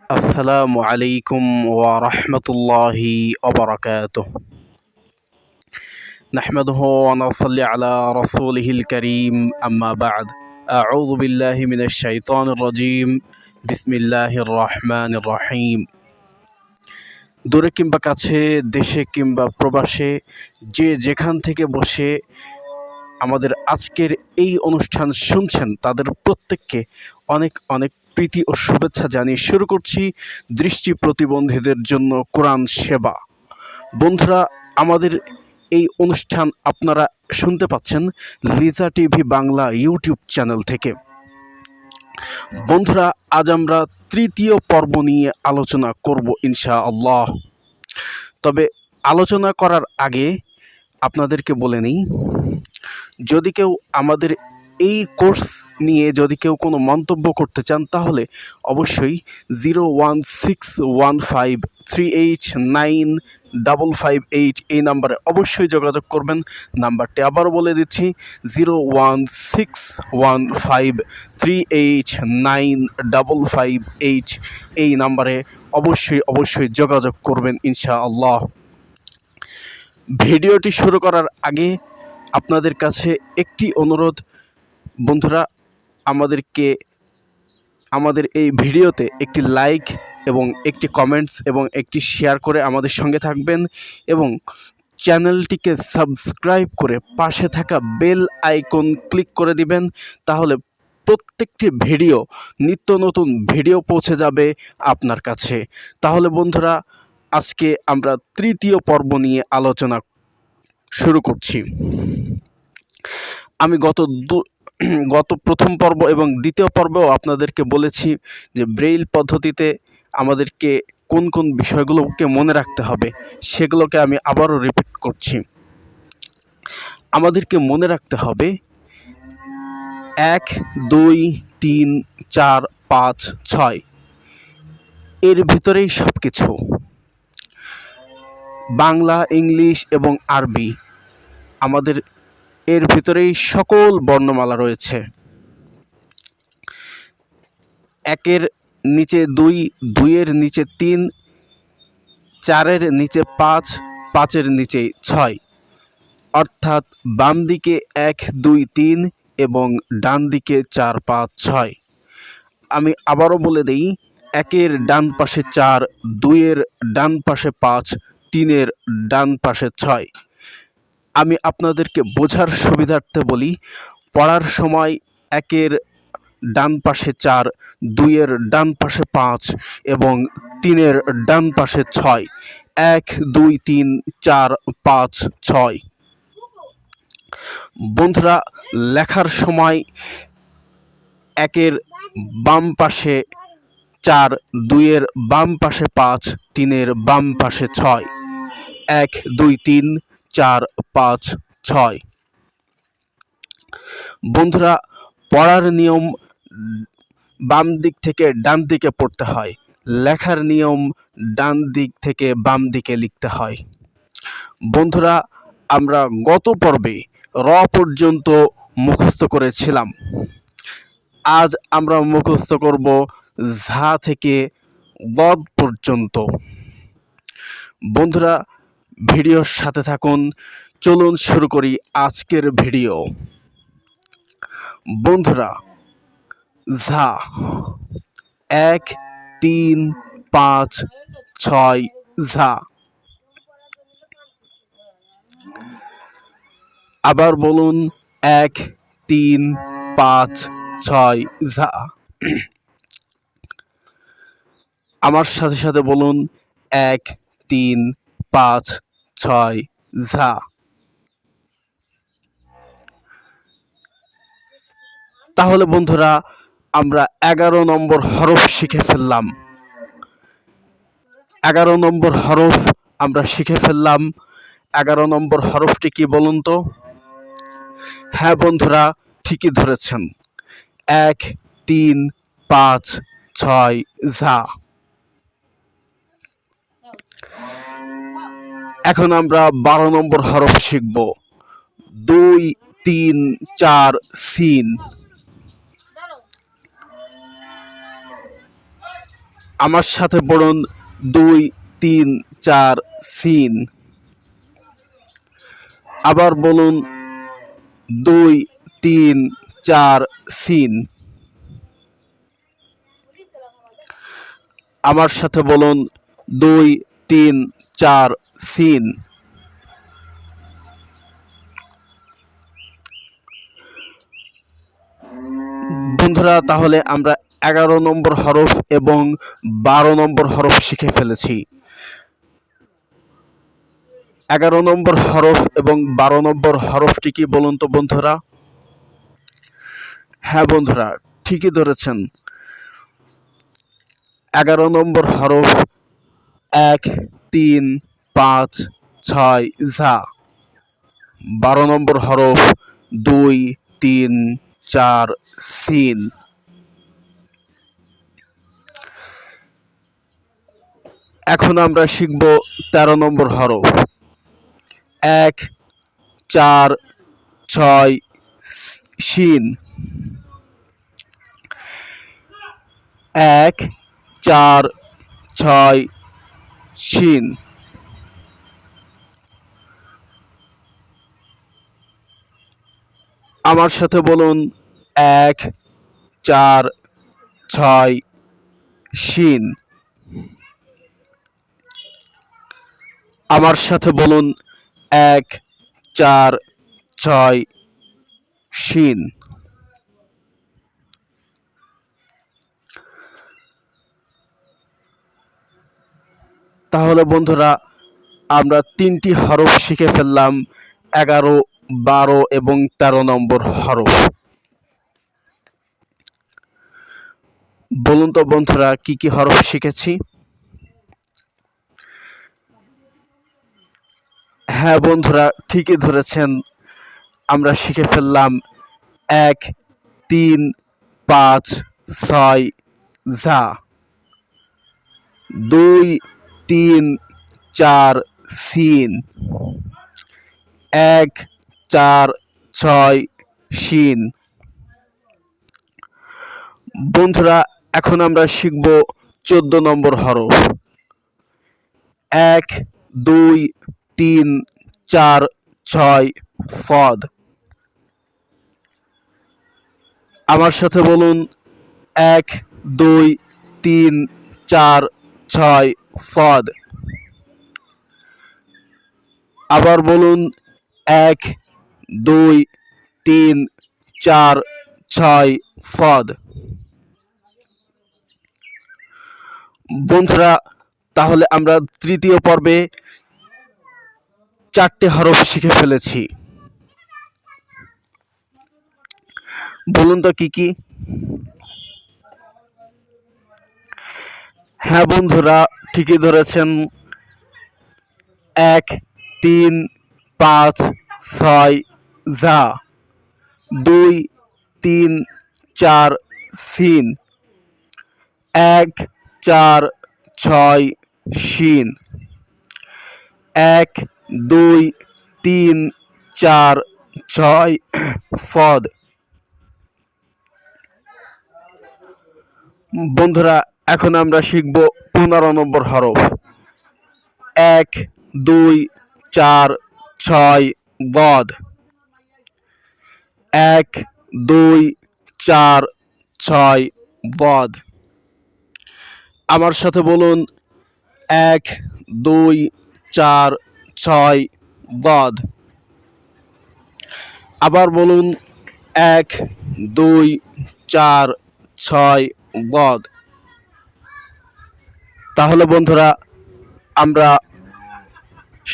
আসসালামু আলাইকুম ওয়া রাহমাতুল্লাহি ওয়া বারাকাতুহু। নাহমাদুহু ওয়া নুসাল্লি আলা রাসূলিহিল কারীম, আম্মা বা'দ। আউযু বিল্লাহি মিনাশ শাইতানির রাজীম। বিসমিল্লাহির রহমানির রহিম। দূরে কিংবা কাছে, দেশে কিংবা প্রবাসে, যে যেখান থেকে বসে আমাদের আজকের এই অনুষ্ঠান শুনছেন, তাদের প্রত্যেককে অনেক অনেক প্রীতি ও শুভেচ্ছা জানিয়ে শুরু করছি দৃষ্টি প্রতিবন্ধীদের জন্য কোরআন সেবা। বন্ধুরা, আমাদের এই অনুষ্ঠান আপনারা শুনতে পাচ্ছেন Liza TV Bangla YouTube channel থেকে। বন্ধুরা, আজ আমরা তৃতীয় পর্ব নিয়ে আলোচনা করব ইনশাআল্লাহ। তবে আলোচনা করার আগে আপনাদেরকে বলে নিই, যদি কেউ আমাদের এই কোর্স নিয়ে যদি কেউ কোনো মন্তব্য করতে চান, তাহলে অবশ্যই 01615389558 এই নাম্বারে অবশ্যই যোগাযোগ করবেন। নাম্বারটি আবারও বলে দিচ্ছি, 01615389558 এই নাম্বারে অবশ্যই যোগাযোগ করবেন ইনশাআল্লাহ। ভিডিওটি শুরু করার আগে আপনাদের কাছে একটি অনুরোধ, বন্ধুরা, আমাদের এই ভিডিওতে একটি লাইক এবং একটি কমেন্টস এবং একটি শেয়ার করে আমাদের সঙ্গে থাকবেন এবং চ্যানেলটিকে সাবস্ক্রাইব করে পাশে থাকা বেল আইকন ক্লিক করে দিবেন। তাহলে প্রত্যেকটি ভিডিও, নিত্য নতুন ভিডিও পৌঁছে যাবে আপনার কাছে। তাহলে বন্ধুরা, আজকে আমরা তৃতীয় পর্ব নিয়ে আলোচনা শুরু করছি। আমি গত প্রথম পর্ব এবং দ্বিতীয় পর্বেও আপনাদেরকে বলেছি যে ব্রেইল পদ্ধতিতে আমাদেরকে কোন কোন বিষয়গুলোকে মনে রাখতে হবে, সেগুলোকে আমি আবারও রিপিট করছি। আমাদেরকে মনে রাখতে হবে 1, 2, 3, 4, 5, 6 এর ভিতরেই সব কিছু। বাংলা, ইংলিশ এবং আরবি, আমাদের এর ভিতরেই সকল বর্ণমালা রয়েছে। 1-এর নিচে 2, 2-এর নিচে 3, 4-এর নিচে 5, 5-এর নিচে 6, অর্থাৎ বাম দিকে 1, 2, 3 এবং ডান দিকে 4, 5, 6। আমি আবারও বলে দিই, 1-এর ডান পাশে 4, 2-এর ডান পাশে 5, 3-এর ডান পাশে 6। আমি আপনাদেরকে বোঝার সুবিধার্থে বলি, পড়ার সময় 1-এর ডান পাশে 4, 2-এর ডান পাশে 5 এবং 3-এর ডান পাশে 6। 1, 2, 3, 4, 5, 6। বন্ধুরা, লেখার সময় 1-এর বাম পাশে 4, 2-এর বাম পাশে 5, 3-এর বাম পাশে 6। 1, 2, 3, 4, 5, 6। বন্ধুরা, পড়ার নিয়ম বাম দিক থেকে ডান দিকে পড়তে হয়, লেখার নিয়ম ডান দিক থেকে বাম দিকে লিখতে হয়। বন্ধুরা, আমরা গত পর্বে র পর্যন্ত মুখস্থ করেছিলাম। আজ আমরা মুখস্থ করব ঝা থেকে ওয়াদ পর্যন্ত। বন্ধুরা, ভিডিওর সাথে থাকুন। চলুন শুরু করি আজকের ভিডিও। বন্ধুরা, ঝা 1, 3, 5, 6 ঝা। আবার বলুন, 1, 3, 5, 6 ঝা। আমার সাথে সাথে বলুন, 1, 3, 5, 6 ঝা। তাহলে বন্ধুরা, আমরা 11 নম্বর হরফ শিখে ফেললাম। 11 নম্বর হরফ আমরা শিখে ফেললাম। 11 নম্বর হরফটি কি বলুন তো? হ্যাঁ বন্ধুরা, ঠিকই ধরেছেন, 1, 3, 5, 6 ঝা। এখন আমরা 12 নম্বর হরফ শিখব। 2, 3, 4 সিন। আমার সাথে পড়ুন 2 3 4 সিন। আবার বলুন 2 3 4 সিন। আমার সাথে বলুন 2 3 4 সিন। বন্ধুরা, তাহলে আমরা 11 নম্বর হরফ এবং 12 নম্বর হরফ শিখে ফেলেছি। 11 নম্বর হরফ এবং 12 নম্বর হরফটি কি বলুন তো বন্ধুরা? হ্যাঁ বন্ধুরা, ঠিকই ধরেছেন। 11 নম্বর হরফ 1 3 5 6 ঝা। 12 নম্বর হরফ 2 3 4 সিন। এখন আমরা শিখব 13 নম্বর হরফ 1 4 6 শিন। 1 4 6 শিন। আমার সাথে বলুন 1 4 6 শিন। আমার সাথে বলুন 1 4 6 শিন। তাহলে বন্ধুরা, আমরা 3টি হরফ শিখে ফেললাম, 11 12 এবং 13 নম্বর হরফ। বলুন তো বন্ধুরা, কি কি হরফ শিখেছি? হ্যাঁ বন্ধুরা, ঠিকই ধরেছেন। আমরা শিখে ফেললাম 1 3 5 6 ঝা। 2 3 4 সিন। 1 4 6 শিন। বন্ধুরা, এখন আমরা শিখব 14 নম্বর হরফ 1 2 3 4 6 ফদ। আমার সাথে বলুন 1 2 3 4 6 ফদ। আবার বলুন 1 2 3 4 6 ফদ। বন্ধুরা, তাহলে আমরা তৃতীয় পর্বে 4টে হরফ শিখে ফেলেছি। বলুন তো কি কি? হ্যাঁ বন্ধুরা, ঠিকই ধরেছেন। 1 3 5 6 ঝা। 2 3 4 সিন। 1 4 6 শিন। 1 2 3 4 6 ফদ। বন্ধুরা, এখন আমরা শিখব 15 নম্বর হরফ 1 2 4 6 বদ। 1 2 4 6 বদ। আমার সাথে বলুন 1 2 4 6 বদ। আবার বলুন 1 2 4 6 বদ। তাহলে বন্ধুরা, আমরা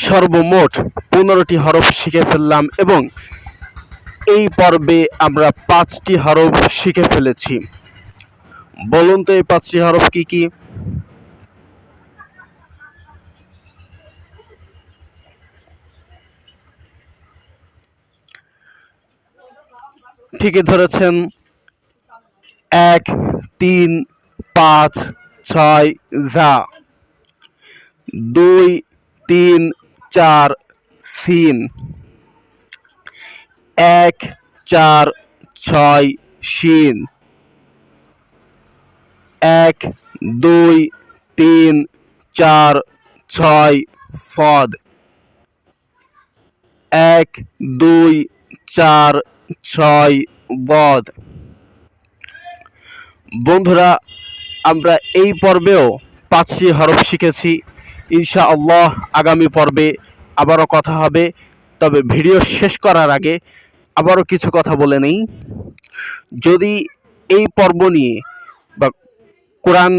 সর্বমোট 15টি হরফ শিখে ফেললাম এবং এই পর্বে আমরা 5টি হরফ শিখে ফেলেছি। বলুন তো এই 5টি হরফ কি কি? ঠিকই ধরেছেন। 1 3 5 6 ঝা। 2 3 4 সিন। 1 4 6 শিন। 1 2 3 4 6 صاد 1 2 4 6 ضاد। বন্ধুরা, আমরা এই পর্বেও 5টি হরফ শিখেছি। ইনশাআল্লাহ আগামী পর্বে আবারও কথা হবে। তবে ভিডিও শেষ করার আগে আবারও কিছু কথা বলে নেই। যদি এই পর্ব নিয়ে বা কোরআন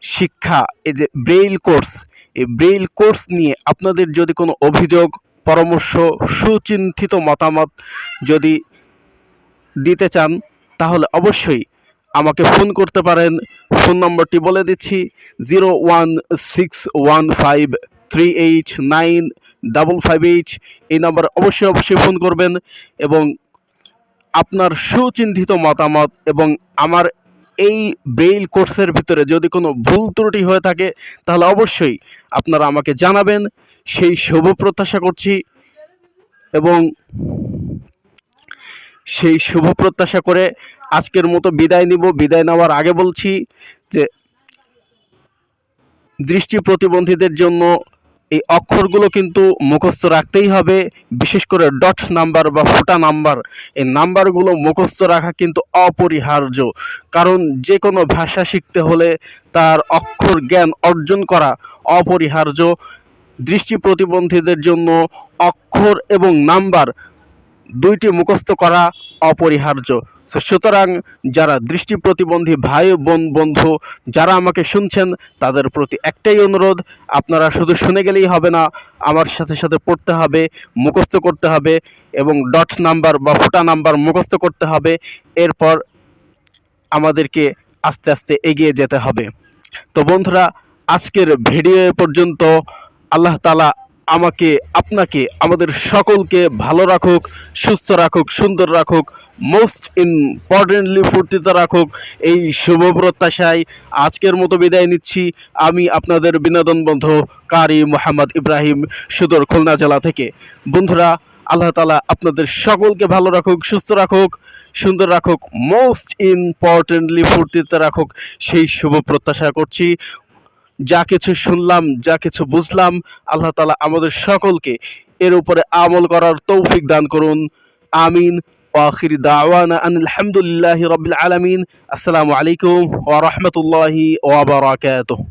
শিক্ষা, এই যে ব্রেইল কোর্স, এই ব্রেইল কোর্স নিয়ে আপনাদের যদি কোনো অভিযোগ, পরামর্শ, সুচিন্তিত মতামত যদি দিতে চান, তাহলে অবশ্যই আমাকে ফোন করতে পারেন। ফোন নম্বরটি বলে দিচ্ছি, 01615389558। এই নাম্বারে অবশ্যই ফোন করবেন এবং আপনার সুচিন্তিত মতামত এবং আমার এই ব্রেইল কোর্সের ভিতরে যদি কোনো ভুল ত্রুটি হয়ে থাকে তাহলে অবশ্যই আপনারা আমাকে জানাবেন, সেই শুভ প্রত্যাশা করছি। এবং সেই শুভ প্রত্যাশা করে আজকের মতো বিদায় নিব। বিদায় নেওয়ার আগে বলছি যে দৃষ্টি প্রতিবন্ধীদের জন্য এই অক্ষরগুলো কিন্তু মুখস্থ রাখতেই হবে। বিশেষ করে ডট নাম্বার বা ফোঁটা নাম্বার, এই নাম্বারগুলো মুখস্থ রাখা কিন্তু অপরিহার্য। কারণ যে কোনো ভাষা শিখতে হলে তার অক্ষর জ্ঞান অর্জন করা অপরিহার্য। দৃষ্টি প্রতিবন্ধীদের জন্য অক্ষর এবং নাম্বার দুইটি মুখস্থ করা অপরিহার্য। সুতরাং যারা দৃষ্টি প্রতিবন্ধী ভাই বোন বন্ধু যারা আমাকে শুনছেন, তাদের প্রতি একটাই অনুরোধ, আপনারা শুধু শুনে গেলেই হবে না, আমার সাথে সাথে পড়তে হবে, মুখস্থ করতে হবে এবং ডট নাম্বার বা ফোঁটা নাম্বার মুখস্থ করতে হবে। এরপর আমাদেরকে আস্তে আস্তে এগিয়ে যেতে হবে। তো বন্ধুরা, আজকের ভিডিও পর্যন্ত। আল্লাহ তাআলা আমাকে, আপনাকে, আমাদের সকলকে ভালো রাখুক, সুস্থ রাখুক, সুন্দর রাখুক, মোস্ট ইম্পর্টেন্টলি ফুর্তিতে রাখুক, এই শুভ প্রত্যাশায় আজকের মতো বিদায় নিচ্ছি। আমি আপনাদের বিনোদন বন্ধু কারি মোহাম্মদ ইব্রাহিম, সুদূর খুলনা জেলা থেকে। বন্ধুরা, আল্লাহ তাআলা আপনাদের সকলকে ভালো রাখুক, সুস্থ রাখুক, সুন্দর রাখুক, মোস্ট ইম্পর্টেন্টলি ফুর্তিতে রাখুক, সেই শুভ প্রত্যাশা করছি। যা কিছু শুনলাম, যা কিছু বুঝলাম, আল্লাহ তাআলা আমাদের সকলকে এর উপরে আমল করার তৌফিক দান করুন। আমিন। ওয়াখির দাওয়ানা আনিল হামদুলিল্লাহি রাব্বিল আলামিন। আসসালামু আলাইকুম ওয়া রাহমাতুল্লাহি ওয়া বারাকাতুহু।